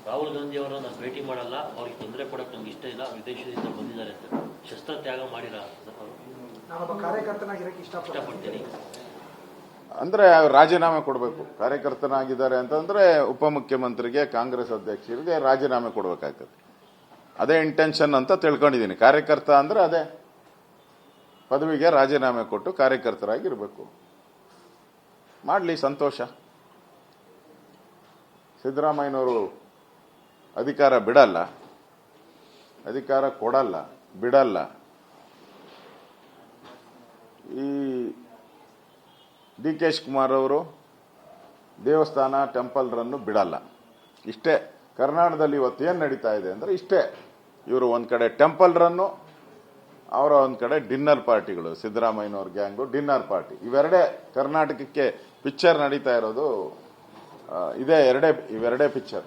ರಾಹುಲ್ ಗಾಂಧಿ ಅವರನ್ನ ಭೇಟಿ ಮಾಡಲ್ಲ, ಅವ್ರಿಗೆ ತೊಂದರೆ ಕೊಡಕ್ಕೆ ನಮ್ಗೆ ಇಷ್ಟ ಇಲ್ಲ, ವಿದೇಶದಿಂದ ಬಂದಿದ್ದಾರೆ ಅಂತ ಶಸ್ತ್ರ ತ್ಯಾಗ ಮಾಡಿರ ಇಷ್ಟಪಡ್ತೀನಿ ಅಂದ್ರೆ ರಾಜೀನಾಮೆ ಕೊಡಬೇಕು. ಕಾರ್ಯಕರ್ತನಾಗಿದ್ದಾರೆ ಅಂತಂದ್ರೆ ಉಪಮುಖ್ಯಮಂತ್ರಿಗೆ, ಕಾಂಗ್ರೆಸ್ ಅಧ್ಯಕ್ಷರಿಗೆ ರಾಜೀನಾಮೆ ಕೊಡಬೇಕಾಗ್ತದೆ. ಅದೇ ಇಂಟೆನ್ಷನ್ ಅಂತ ತಿಳ್ಕೊಂಡಿದ್ದೀನಿ. ಕಾರ್ಯಕರ್ತ ಅಂದ್ರೆ ಅದೇ ಪದವಿಗೆ ರಾಜೀನಾಮೆ ಕೊಟ್ಟು ಕಾರ್ಯಕರ್ತರಾಗಿರ್ಬೇಕು. ಮಾಡ್ಲಿ, ಸಂತೋಷ. ಸಿದ್ದರಾಮಯ್ಯನವರು ಅಧಿಕಾರ ಬಿಡಲ್ಲ, ಅಧಿಕಾರ ಕೊಡಲ್ಲ, ಬಿಡಲ್ಲ. ಈ ಡಿ ಕೆ ಶಿವಕುಮಾರ್ ಅವರು ದೇವಸ್ಥಾನ ಟೆಂಪಲ್ ರನ್ನು ಬಿಡಲ್ಲ. ಇಷ್ಟೇ ಕರ್ನಾಟಕದಲ್ಲಿ ಇವತ್ತೇನು ನಡೀತಾ ಇದೆ ಅಂದ್ರೆ ಇಷ್ಟೇ. ಇವರು ಒಂದ್ ಕಡೆ ಟೆಂಪಲ್ ರನ್ನು, ಅವರ ಒಂದ್ ಕಡೆ ಡಿನ್ನರ್ ಪಾರ್ಟಿಗಳು, ಸಿದ್ದರಾಮಯ್ಯನವ್ರ ಗ್ಯಾಂಗು ಡಿನ್ನರ್ ಪಾರ್ಟಿ. ಇವೆರಡೇ ಕರ್ನಾಟಕಕ್ಕೆ ಪಿಕ್ಚರ್ ನಡೀತಾ ಇರೋದು. ಇವೆರಡೇ ಪಿಕ್ಚರ್.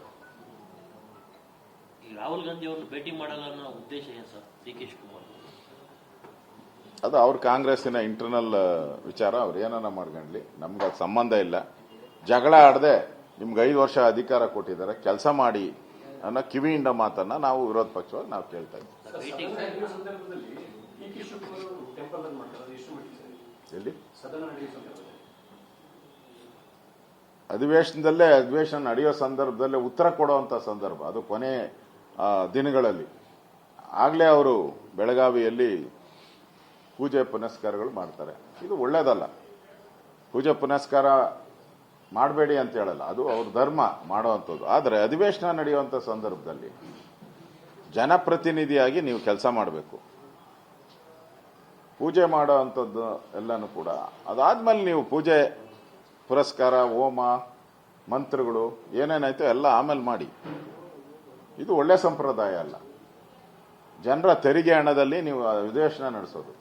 ರಾಹುಲ್ ಗಾಂಧಿ ಅವರನ್ನು ಭೇಟಿ ಮಾಡಲ್ಲ ಅನ್ನೋ ಉದ್ದೇಶ ಏನು ಸರ್ ಡಿ ಕೆ ಶಿವಕುಮಾರ್? ಅದು ಅವ್ರ ಕಾಂಗ್ರೆಸ್ಸಿನ ಇಂಟರ್ನಲ್ ವಿಚಾರ. ಅವ್ರು ಏನನ್ನ ಮಾಡ್ಕೊಂಡ್ಲಿ, ನಮ್ಗೆ ಅದು ಸಂಬಂಧ ಇಲ್ಲ. ಜಗಳ ಆಡದೆ ನಿಮ್ಗೆ 5 ವರ್ಷ ಅಧಿಕಾರ ಕೊಟ್ಟಿದ್ದಾರೆ, ಕೆಲಸ ಮಾಡಿ ಅನ್ನೋ ಕಿವಿಯಿಂದ ಮಾತನ್ನ ನಾವು ವಿರೋಧ ಪಕ್ಷವಾಗಿ ನಾವು ಕೇಳ್ತಾ ಇದ್ದೀವಿ. ಎಲ್ಲಿ ಅಧಿವೇಶನ ನಡೆಯೋ ಸಂದರ್ಭದಲ್ಲೇ ಉತ್ತರ ಕೊಡುವಂತ ಸಂದರ್ಭ, ಅದು ಕೊನೆ ದಿನಗಳಲ್ಲಿ. ಆಗ್ಲೇ ಅವರು ಬೆಳಗಾವಿಯಲ್ಲಿ ಪೂಜೆ ಪುನಸ್ಕಾರಗಳು ಮಾಡ್ತಾರೆ. ಇದು ಒಳ್ಳೇದಲ್ಲ. ಪೂಜೆ ಪುನಸ್ಕಾರ ಮಾಡಬೇಡಿ ಅಂತ ಹೇಳಲ್ಲ, ಅದು ಅವ್ರ ಧರ್ಮ ಮಾಡುವಂಥದ್ದು. ಆದರೆ ಅಧಿವೇಶನ ನಡೆಯುವಂಥ ಸಂದರ್ಭದಲ್ಲಿ ಜನಪ್ರತಿನಿಧಿಯಾಗಿ ನೀವು ಕೆಲಸ ಮಾಡಬೇಕು. ಪೂಜೆ ಮಾಡುವಂಥದ್ದು ಎಲ್ಲನೂ ಕೂಡ ಅದಾದ್ಮೇಲೆ ನೀವು ಪೂಜೆ ಪುರಸ್ಕಾರ, ಹೋಮ, ಮಂತ್ರಗಳು ಏನೇನಾಯ್ತು ಎಲ್ಲ ಆಮೇಲೆ ಮಾಡಿ. ಇದು ಒಳ್ಳೆ ಸಂಪ್ರದಾಯ ಅಲ್ಲ. ಜನರ ತೆರಿಗೆ ಹಣದಲ್ಲಿ ನೀವು ಅಧಿವೇಶನ ನಡೆಸೋದು.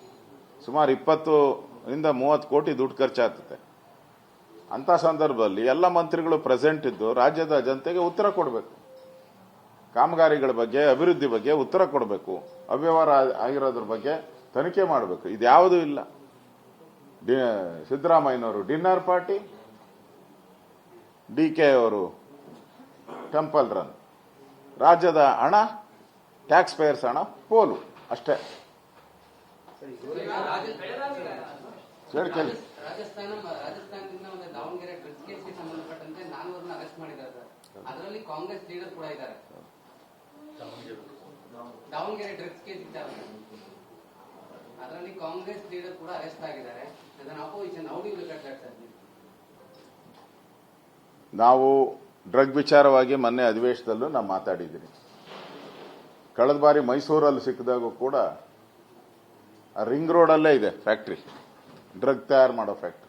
ಸುಮಾರು 20-30 ಕೋಟಿ ದುಡ್ಡು ಖರ್ಚಾಗ್ತದೆ. ಅಂತ ಸಂದರ್ಭದಲ್ಲಿ ಎಲ್ಲ ಮಂತ್ರಿಗಳು ಪ್ರೆಸೆಂಟ್ ಇದ್ದು ರಾಜ್ಯದ ಜನತೆಗೆ ಉತ್ತರ ಕೊಡಬೇಕು. ಕಾಮಗಾರಿಗಳ ಬಗ್ಗೆ, ಅಭಿವೃದ್ಧಿ ಬಗ್ಗೆ ಉತ್ತರ ಕೊಡಬೇಕು. ಅವ್ಯವಹಾರ ಆಗಿರೋದ್ರ ಬಗ್ಗೆ ತನಿಖೆ ಮಾಡಬೇಕು. ಇದ್ಯಾವುದೂ ಇಲ್ಲ. ಸಿದ್ದರಾಮಯ್ಯನವರು ಡಿನ್ನರ್ ಪಾರ್ಟಿ, ಡಿ ಕೆ ಅವರು ಟೆಂಪಲ್ ರನ್. ರಾಜ್ಯದ ಹಣ, ಟ್ಯಾಕ್ಸ್ ಪೇಯರ್ಸ್ ಹಣ ಪೋಲು ಅಷ್ಟೇ. ರಾಜಸ್ಥಾನದಿಂದ ಒಂದು ದಾವಣಗೆರೆ ಡ್ರಗ್ಸ್ ಕೇಸ್ಗೆ ಸಂಬಂಧಪಟ್ಟಂತೆ 4 ಅರೆಸ್ಟ್ ಮಾಡಿದ್ದಾರೆ. ಅದರಲ್ಲಿ ಕಾಂಗ್ರೆಸ್ ಲೀಡರ್ ಕೂಡ ಇದ್ದಾರೆ. ದಾವಣಗೆರೆ ಡ್ರಗ್ಸ್ ಕೇಸ್ ಇದ್ದಾರೆ, ಅದರಲ್ಲಿ ಕಾಂಗ್ರೆಸ್ ಲೀಡರ್ ಕೂಡ ಅರೆಸ್ಟ್ ಆಗಿದ್ದಾರೆ. ಅದನ್ನ opposition how do you look at that? ನಾವು ಡ್ರಗ್ ವಿಚಾರವಾಗಿ ಮೊನ್ನೆ ಅಧಿವೇಶನದಲ್ಲೂ ನಾವು ಮಾತಾಡಿದ್ದೀನಿ. ಕಳೆದ ಬಾರಿ ಮೈಸೂರಲ್ಲಿ ಸಿಕ್ಕಿದಾಗೂ ಕೂಡ ರಿಂಗ್ ರೋಡಲ್ಲೇ ಇದೆ ಫ್ಯಾಕ್ಟ್ರಿ, ಡ್ರಗ್ ತಯಾರು ಮಾಡೋ ಫ್ಯಾಕ್ಟ್ರಿ.